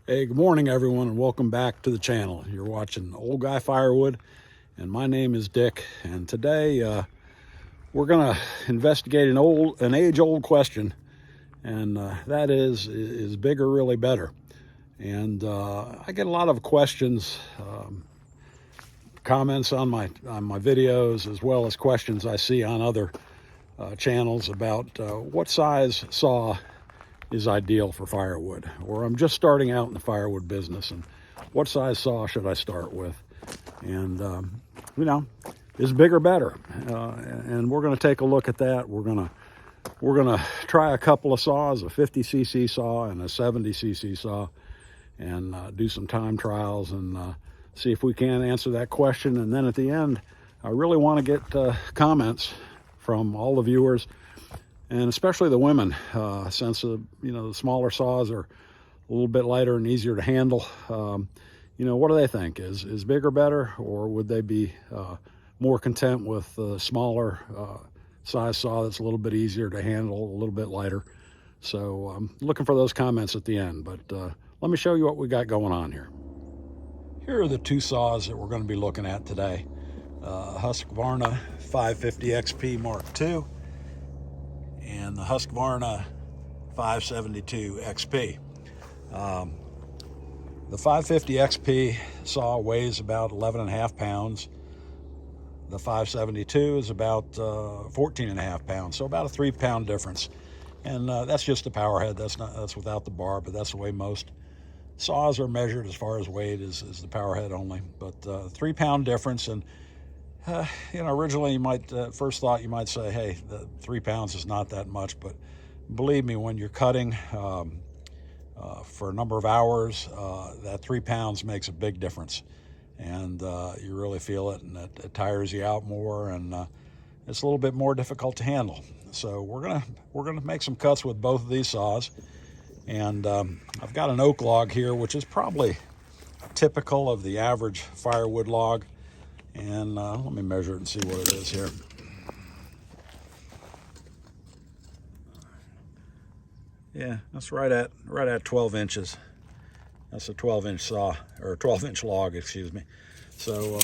Hey, good morning everyone, and welcome back to the channel. You're watching Old Guy Firewood, and my name is Dick. And today we're gonna investigate an age-old question, and that is bigger really better? And I get a lot of questions, comments on my videos, as well as questions I see on other channels about what size saw is ideal for firewood, or I'm just starting out in the firewood business, and what size saw should I start with? And is bigger better? And we're going to take a look at that. We're going to try a couple of saws, a 50cc saw and a 70cc saw, and do some time trials and see if we can answer that question. And then at the end, I really want to get comments from all the viewers, and especially the women, since the smaller saws are a little bit lighter and easier to handle. What do they think? Is bigger better, or would they be more content with the smaller size saw that's a little bit easier to handle, a little bit lighter? So I'm looking for those comments at the end, but let me show you what we got going on here. Here are the two saws that we're going to be looking at today. Husqvarna 550 XP Mark II and the Husqvarna 572 XP. The 550 XP saw weighs about 11.5 pounds. The 572 is about 14.5 pounds, so about a 3-pound difference. And that's just the power head. That's without the bar, but that's the way most saws are measured as far as weight is the power head only. But 3-pound difference. And originally you might first thought you might say, hey, the 3 pounds is not that much, but believe me, when you're cutting for a number of hours, that 3 pounds makes a big difference, and you really feel it, and it tires you out more, and it's a little bit more difficult to handle. So we're gonna make some cuts with both of these saws, and I've got an oak log here, which is probably typical of the average firewood log. And let me measure it and see what it is here. Yeah, that's right at 12 inches. That's a 12-inch saw, or a 12-inch log, excuse me. So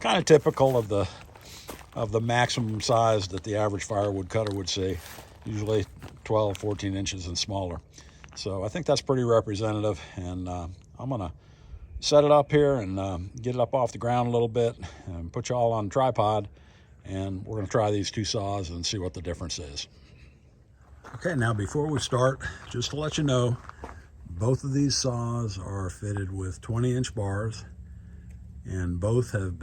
kind of typical of the maximum size that the average firewood cutter would see, usually 12, 14 inches and smaller. So I think that's pretty representative, and I'm gonna set it up here and get it up off the ground a little bit and put you all on a tripod, and we're going to try these two saws and see what the difference is. Okay, now before we start, just to let you know, both of these saws are fitted with 20-inch bars, and both have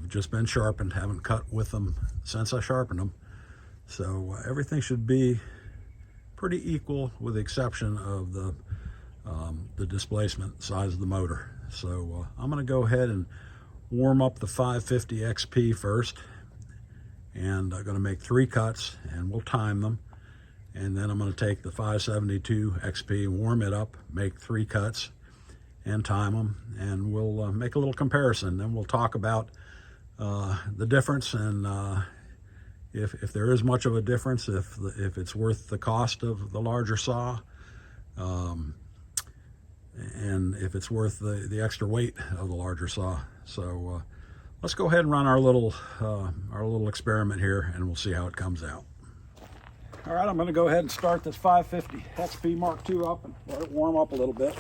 just been sharpened. Haven't cut with them since I sharpened them, so everything should be pretty equal, with the exception of the displacement size of the motor. So I'm going to go ahead and warm up the 550 XP first, and I'm going to make 3 cuts, and we'll time them. And then I'm going to take the 572 XP, warm it up, make 3 cuts, and time them, and we'll make a little comparison. Then we'll talk about the difference, and if there is much of a difference, if it's worth the cost of the larger saw, and if it's worth the extra weight of the larger saw. So let's go ahead and run our little experiment here, and we'll see how it comes out. All right, I'm going to go ahead and start this 550 XP Mark II up and let it warm up a little bit.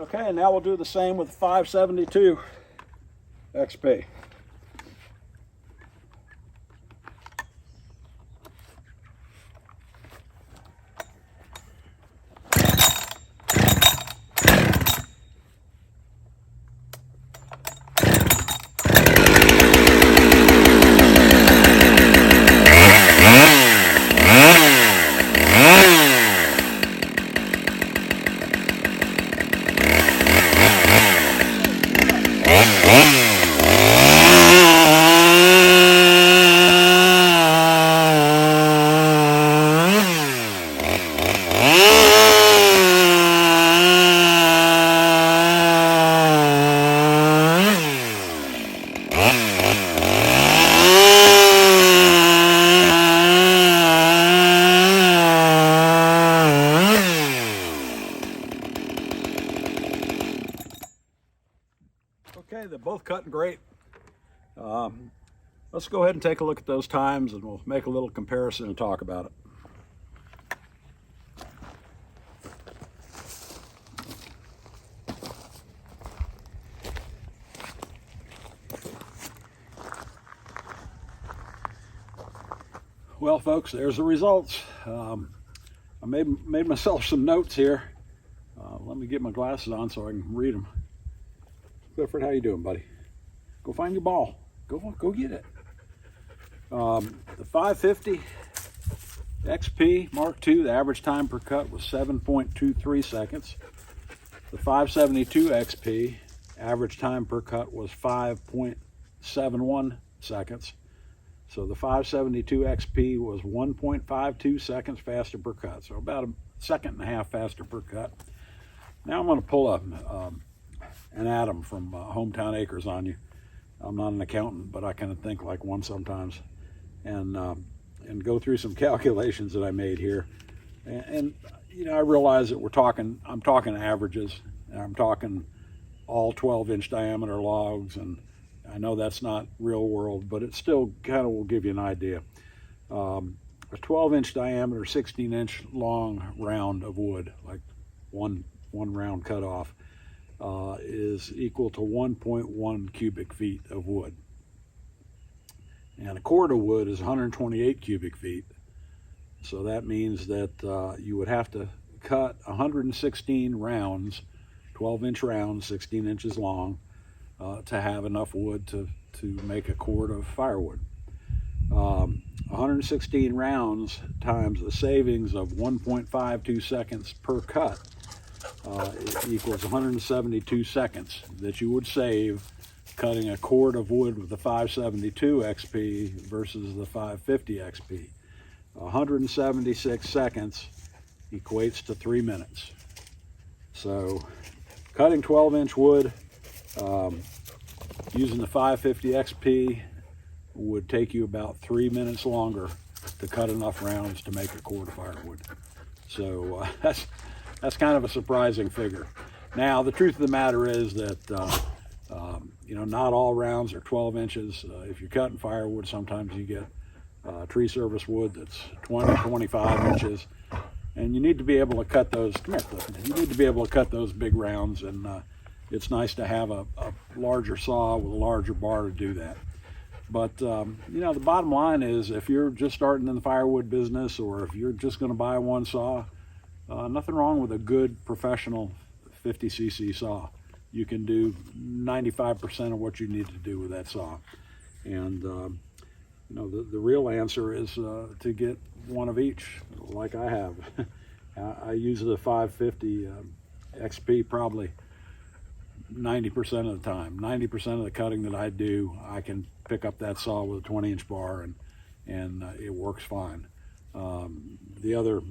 Okay, and now we'll do the same with 572 XP. Okay, they're both cutting great. Let's go ahead and take a look at those times, and we'll make a little comparison and talk about it. Well, folks, there's the results. I made myself some notes here. Let me get my glasses on so I can read them. Clifford, how you doing, buddy? Go find your ball. Go get it. The 550 XP Mark II, the average time per cut was 7.23 seconds. The 572 XP, average time per cut was 5.71 seconds. So the 572 XP was 1.52 seconds faster per cut, so about a second and a half faster per cut. Now I'm going to pull an atom from Hometown Acres on you. I'm not an accountant, but I kind of think like one sometimes, and go through some calculations that I made here. And you know, I realize that I'm talking averages, and I'm talking all 12-inch diameter logs, and I know that's not real world, but it still kind of will give you an idea. A 12-inch diameter, 16-inch long round of wood, like one round cut off, is equal to 1.1 cubic feet of wood. And a cord of wood is 128 cubic feet. So that means that you would have to cut 116 rounds, 12-inch rounds, 16 inches long, to have enough wood to make a cord of firewood. 116 rounds times a savings of 1.52 seconds per cut equals 172 seconds that you would save cutting a cord of wood with the 572 XP versus the 550 XP. 176 seconds equates to 3 minutes. So cutting 12-inch wood using the 550 XP would take you about 3 minutes longer to cut enough rounds to make a cord of firewood. So that's kind of a surprising figure. Now, the truth of the matter is that you know, not all rounds are 12 inches. If you're cutting firewood, sometimes you get tree service wood that's 20, 25 inches, and you need to be able to cut those. Come here, Clifton. You need to be able to cut those big rounds, and it's nice to have a larger saw with a larger bar to do that. But you know, the bottom line is, if you're just starting in the firewood business, or if you're just going to buy one saw, nothing wrong with a good professional 50cc saw. You can do 95% of what you need to do with that saw. And you know, the real answer is to get one of each, like I have. I use the 550 XP probably 90% of the time. 90% of the cutting that I do, I can pick up that saw with a 20-inch bar, and it works fine. The other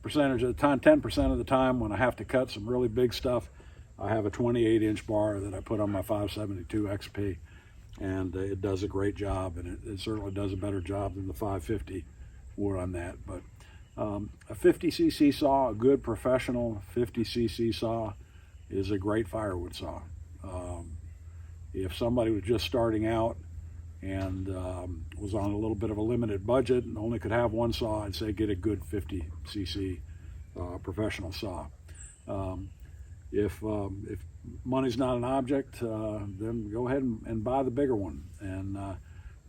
percentage of the time, 10% of the time, when I have to cut some really big stuff, I have a 28-inch bar that I put on my 572 XP, and it does a great job, and it certainly does a better job than the 550 would on that. But a 50cc saw, a good professional 50cc saw, is a great firewood saw. If somebody was just starting out and was on a little bit of a limited budget and only could have one saw, I'd say get a good 50cc professional saw. If money's not an object, then go ahead and buy the bigger one, and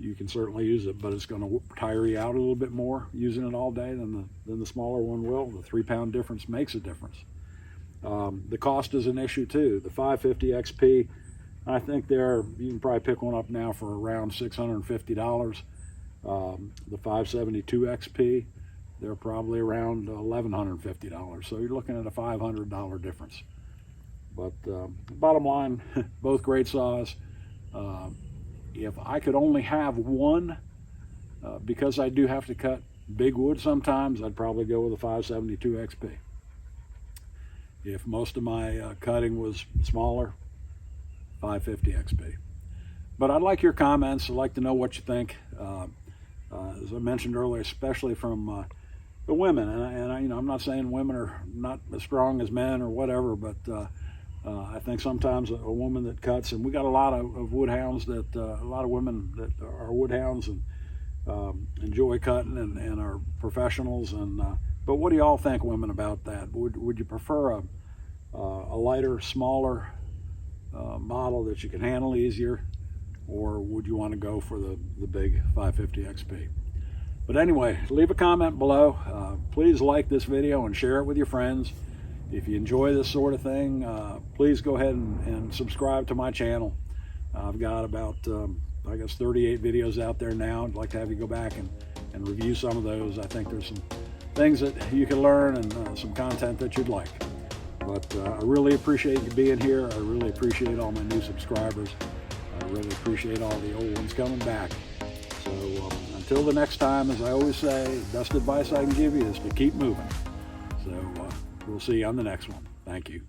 you can certainly use it, but it's going to tire you out a little bit more using it all day than the smaller one will. The 3-pound difference makes a difference. The cost is an issue too. The 550 XP, I think you can probably pick one up now for around $650. The 572 XP, they're probably around $1,150. So you're looking at a $500 difference. But bottom line, both great saws. If I could only have one, because I do have to cut big wood sometimes, I'd probably go with a 572 XP. If most of my cutting was smaller, 550 XP. But I'd like your comments. I'd like to know what you think. As I mentioned earlier, especially from the women, and I'm not saying women are not as strong as men or whatever, but I think sometimes a woman that cuts, and we got a lot of woodhounds that a lot of women that are woodhounds and enjoy cutting and are professionals. And but what do y'all think, women, about that? Would you prefer a lighter, smaller model that you can handle easier, or would you want to go for the big 550 XP? But anyway, leave a comment below. Please like this video and share it with your friends. If you enjoy this sort of thing, please go ahead and subscribe to my channel. I've got about, I guess, 38 videos out there now. I'd like to have you go back and review some of those. I think there's some things that you can learn and some content that you'd like. But I really appreciate you being here. I really appreciate all my new subscribers. I really appreciate all the old ones coming back. So until the next time, as I always say, the best advice I can give you is to keep moving. So we'll see you on the next one. Thank you.